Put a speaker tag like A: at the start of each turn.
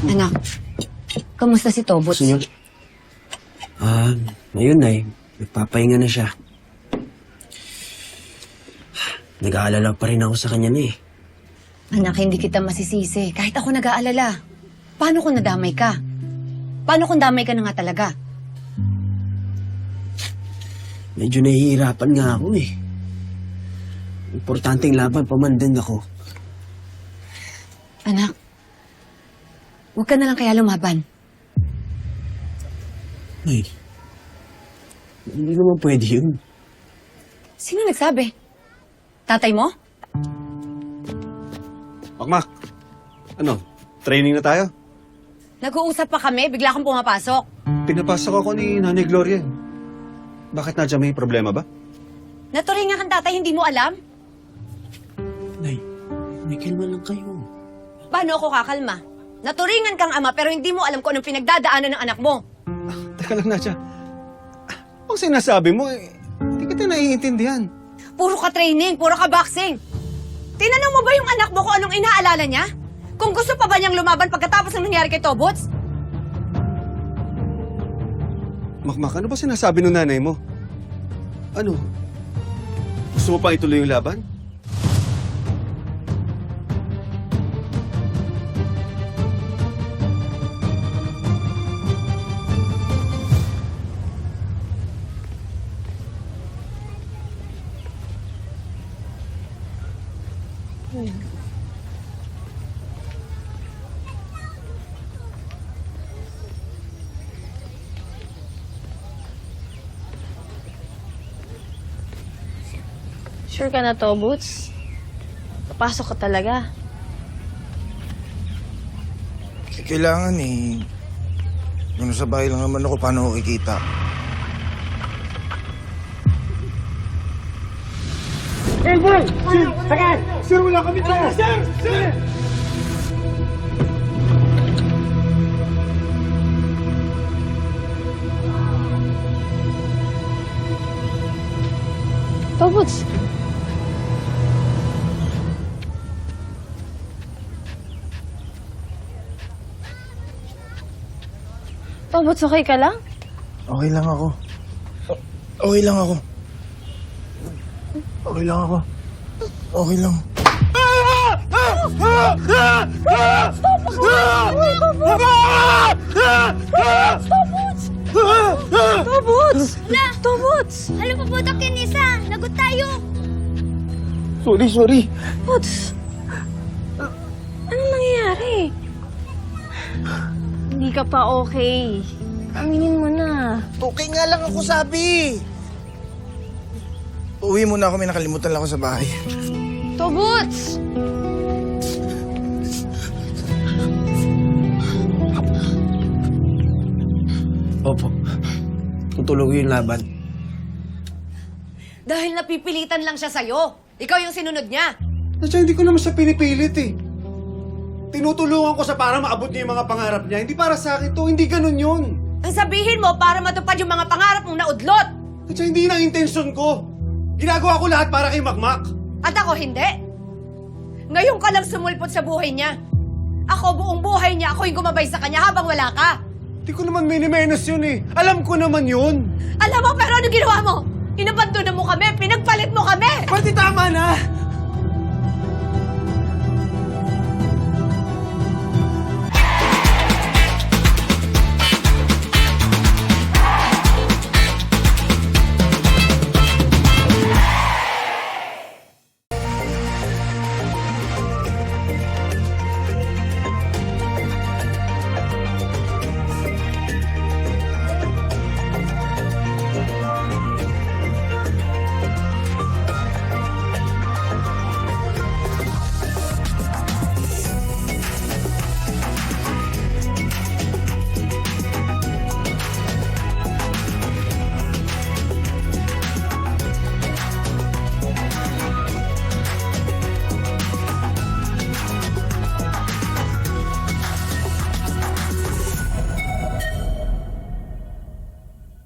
A: Anak, kamusta si Tobots?
B: Gusto niyo? Ngayon na nagpapahinga na siya. Nag-aalala pa rin ako sa kanya na
A: Anak, hindi kita masisisi. Kahit ako nag-aalala. Paano kung nadamay ka? Paano kung damay ka na nga talaga?
B: Medyo nahihirapan nga ako Importanteng laban pa man din ako.
A: Anak, huwag ka na lang kaya lumaban.
B: Ay, hindi naman pwede yun.
A: Sino nagsabi? Tatay mo?
C: Makmak, ano? Training na tayo?
A: Nag-uusap pa kami, bigla kang pumapasok.
C: Pinapasok ako ni Nanay Gloria. Bakit nadya may problema ba?
A: Naturingan kang tatay, hindi mo alam?
B: Nay, may kalma lang kayo.
A: Paano ako kakalma? Naturingan kang ama pero hindi mo alam kung anong pinagdadaanan ng anak mo.
C: Teka lang, Nadya. Ang sinasabi mo, hindi kita naiintindihan.
A: Puro ka training, puro ka boxing. Tinanong mo ba yung anak mo kung anong inaalala niya? Kung gusto pa ba niyang lumaban pagkatapos ng nangyari kay Tobots?
C: Makmak, ano ba sinasabi ng nanay mo? Ano? Gusto mo pang ituloy yung laban?
D: Sure ka na to, Boots? Papasok ka talaga.
E: Kailangan Kung nasa bahay lang naman ako, paano ako ikita?
D: To, Boots. To, Boots, okay ka lang?
E: Okay lang ako. Okay lang ako. Okay lang ako. Okay lang.
D: Tobots!
F: La!
D: Tobots!
F: Alam mo po, Dok Kenisa, lagot tayo.
E: Sorry.
D: Boots! Anong nangyayari? Hindi ka pa okay. Aminin mo na.
E: Okay nga lang ako sabi. Uwi muna ako, may nakalimutan lang ako sa bahay.
D: Tobots!
B: Opo, tutuloy yung laban.
A: Dahil napipilitan lang siya sa'yo. Ikaw yung sinunod niya.
C: Nadya, hindi ko naman siya pinipilit Tinutulungan ko sa para maabot niya yung mga pangarap niya. Hindi para sa akin to, hindi ganun yun.
A: Ang sabihin mo para matupad yung mga pangarap mong naudlot.
C: Nadya, hindi na intensyon ko. Ginagawa ko lahat para kay Makmak.
A: At ako hindi. Ngayon ka lang sumulpot sa buhay niya. Ako buong buhay niya, ako yung gumabay sa kanya habang wala ka.
C: Hindi ko naman minimenos yun Alam ko naman yun.
A: Alam mo, pero ano ginawa mo? Inabandonan mo kami, pinagpalit mo kami!
C: Pwede tama na!